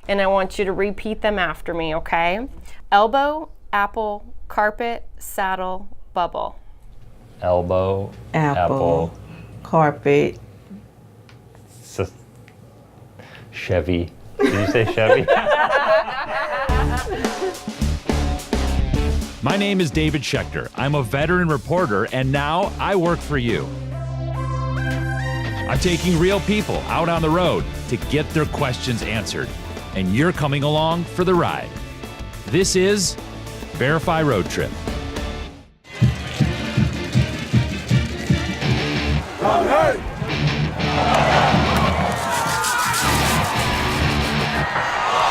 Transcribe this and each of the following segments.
and I want you to repeat them after me, okay? Elbow, apple, carpet, saddle, bubble. Elbow, Apple, carpet, Chevy. Did you say Chevy? My name is David Schechter. I'm a veteran reporter, and now I work for you. I'm taking real people out on the road to get their questions answered, and you're coming along for the ride. This is Verify Road Trip.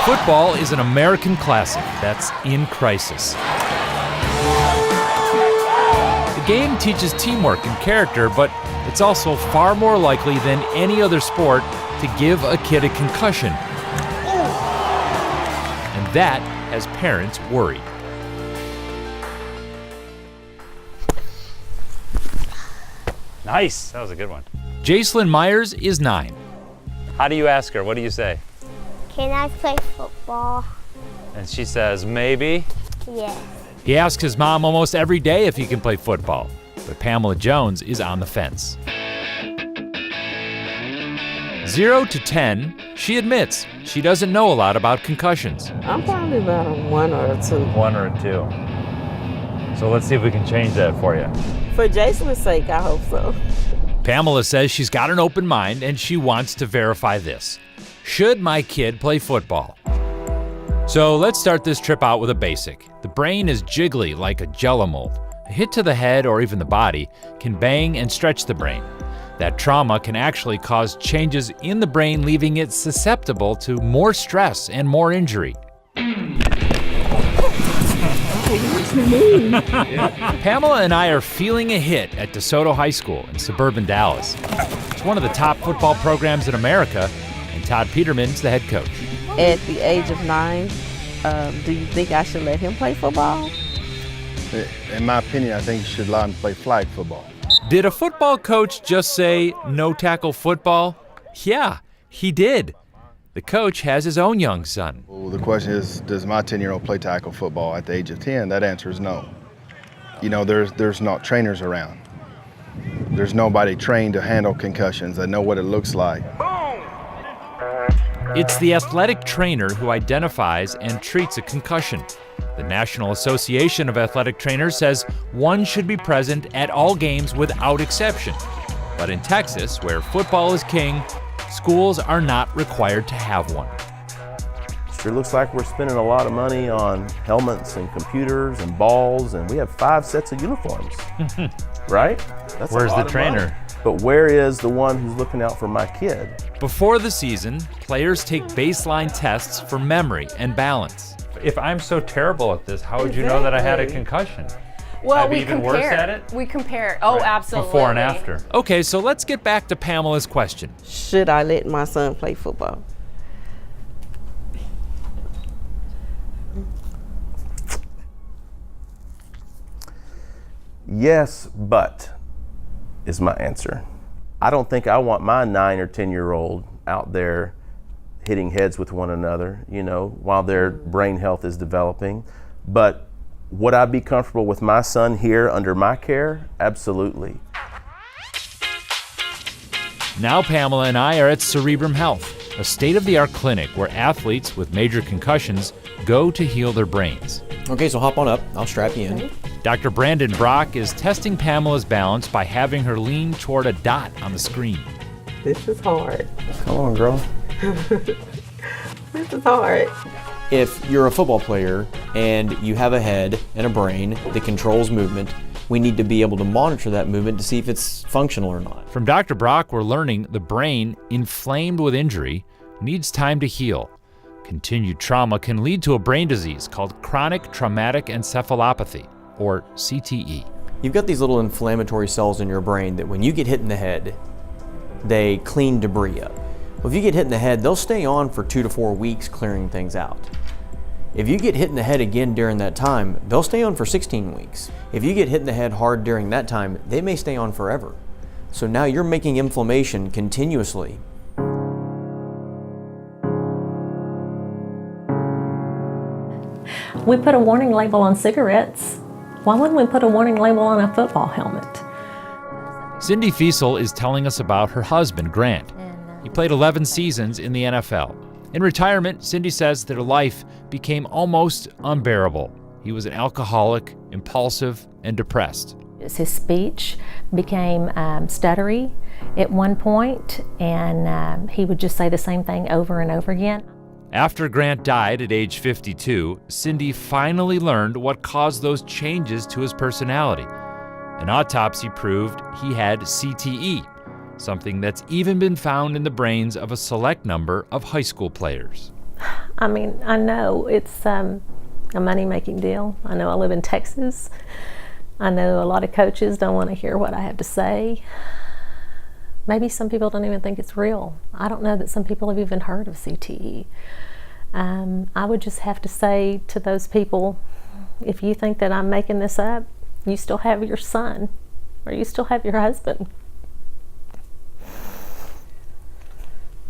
Football is an American classic that's in crisis. The game teaches teamwork and character, but it's also far more likely than any other sport to give a kid a concussion. And that has parents worried. Nice. That was a good one. Jacelyn Myers is 9. How do you ask her? What do you say? Can I play football? And she says, maybe. Yes. He asks his mom almost every day if he can play football, but Pamela Jones is on the fence. 0 to 10, she admits she doesn't know a lot about concussions. I'm probably about a 1 or a 2. 1 or a 2. So let's see if we can change that for you. For Jason's sake, I hope so. Pamela says she's got an open mind and she wants to verify this. Should my kid play football? So let's start this trip out with a basic. The brain is jiggly like a jello mold. A hit to the head or even the body can bang and stretch the brain. That trauma can actually cause changes in the brain, leaving it susceptible to more stress and more injury. Pamela and I are feeling a hit at DeSoto High School in suburban Dallas. It's one of the top football programs in America, and Todd Peterman's the head coach. At the age of 9, do you think I should let him play football? In my opinion, I think you should allow him to play flag football. Did a football coach just say no tackle football? Yeah, he did. The coach has his own young son. Well, the question is, does my 10-year-old play tackle football at the age of 10? That answer is no. You know, there's not trainers around. There's nobody trained to handle concussions that know what it looks like. It's the athletic trainer who identifies and treats a concussion. The National Association of Athletic Trainers says one should be present at all games without exception. But in Texas, where football is king, schools are not required to have one. Sure looks like we're spending a lot of money on helmets and computers and balls, and we have 5 sets of uniforms, right? That's Where's a lot the of trainer? money. But where is the one who's looking out for my kid? Before the season, players take baseline tests for memory and balance. If I'm so terrible at this, how would you know that I had a concussion? Well, I'd be we even compare. worse at it? We compare. Oh, absolutely. Before and after. Okay, so let's get back to Pamela's question. Should I let my son play football? Yes, but is my answer. I don't think I want my 9 or 10-year-old out there hitting heads with one another, you know, while their brain health is developing. But would I be comfortable with my son here under my care? Absolutely. Now Pamela and I are at Cerebrum Health, a state-of-the-art clinic where athletes with major concussions go to heal their brains. Okay, so hop on up. I'll strap you in. Dr. Brandon Brock is testing Pamela's balance by having her lean toward a dot on the screen. This is hard. Come on, girl. This is hard. If you're a football player and you have a head and a brain that controls movement, we need to be able to monitor that movement to see if it's functional or not. From Dr. Brock, we're learning the brain, inflamed with injury, needs time to heal. Continued trauma can lead to a brain disease called chronic traumatic encephalopathy, or CTE. You've got these little inflammatory cells in your brain that when you get hit in the head, they clean debris up. Well, if you get hit in the head, they'll stay on for 2 to 4 weeks clearing things out. If you get hit in the head again during that time, they'll stay on for 16 weeks. If you get hit in the head hard during that time, they may stay on forever. So now you're making inflammation continuously. We put a warning label on cigarettes. Why wouldn't we put a warning label on a football helmet? Cindy Fiesel is telling us about her husband, Grant. He played 11 seasons in the NFL. In retirement, Cindy says their life became almost unbearable. He was an alcoholic, impulsive, and depressed. His speech became stuttery at one point, and he would just say the same thing over and over again. After Grant died at age 52, Cindy finally learned what caused those changes to his personality. An autopsy proved he had CTE, something that's even been found in the brains of a select number of high school players. I mean, I know it's a money-making deal. I know I live in Texas. I know a lot of coaches don't want to hear what I have to say. Maybe some people don't even think it's real. I don't know that some people have even heard of CTE. I would just have to say to those people, if you think that I'm making this up, you still have your son, or you still have your husband.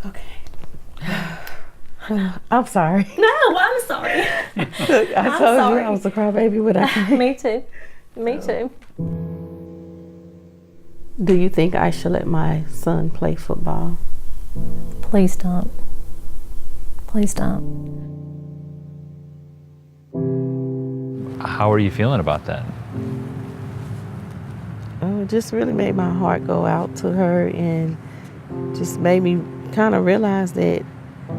Okay. I'm sorry. No, I'm sorry. Look, I told you I was a crybaby, but I Me too. Me too. Do you think I should let my son play football? Please don't. Please don't. How are you feeling about that? It just really made my heart go out to her and just made me kind of realize that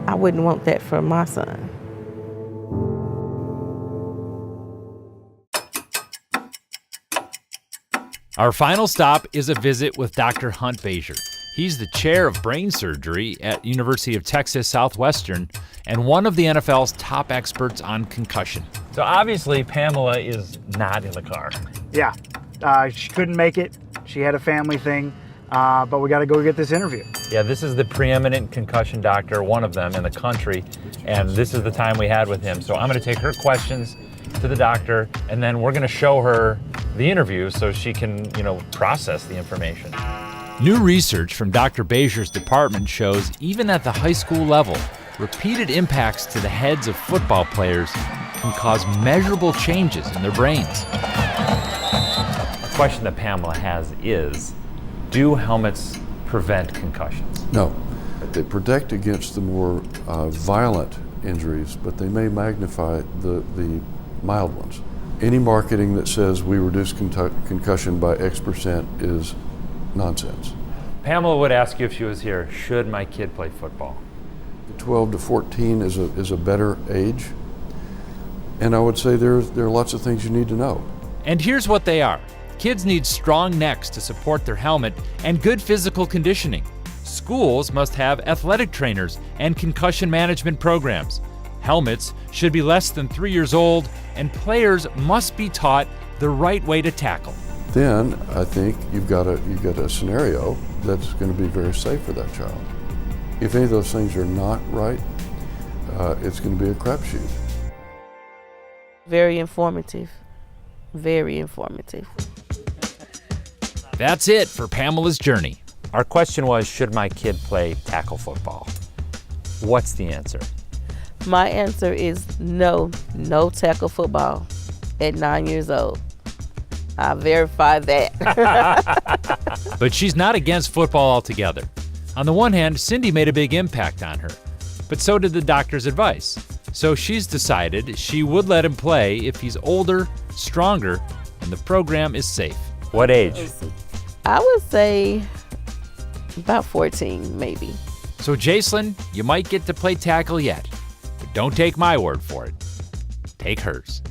I wouldn't want that for my son. Our final stop is a visit with Dr. Hunt Bajer. He's the chair of brain surgery at University of Texas Southwestern and one of the NFL's top experts on concussion. So obviously Pamela is not in the car. Yeah, she couldn't make it. She had a family thing, but we got to go get this interview. Yeah, this is the preeminent concussion doctor, one of them in the country, and this is the time we had with him. So I'm going to take her questions to the doctor, and then we're going to show her the interview so she can, process the information. New research from Dr. Bajer's department shows even at the high school level, repeated impacts to the heads of football players can cause measurable changes in their brains. The question that Pamela has is, do helmets prevent concussions? No. They protect against the more violent injuries, but they may magnify the mild ones. Any marketing that says we reduce concussion by X% is nonsense. Pamela would ask you if she was here, should my kid play football? 12 to 14 is a better age, and I would say there are lots of things you need to know. And here's what they are. Kids need strong necks to support their helmet and good physical conditioning. Schools must have athletic trainers and concussion management programs. Helmets should be less than 3 years old, and players must be taught the right way to tackle. Then I think you've got a scenario that's going to be very safe for that child. If any of those things are not right, it's going to be a crapshoot. Very informative. Very informative. That's it for Pamela's journey. Our question was, should my kid play tackle football? What's the answer? My answer is no tackle football at 9 years old. I verified that. But she's not against football altogether. On the one hand, Cindy made a big impact on her, but so did the doctor's advice. So she's decided she would let him play if he's older, stronger, and the program is safe. What age? I would say about 14, maybe. So Jacelyn, you might get to play tackle yet, but don't take my word for it. Take hers.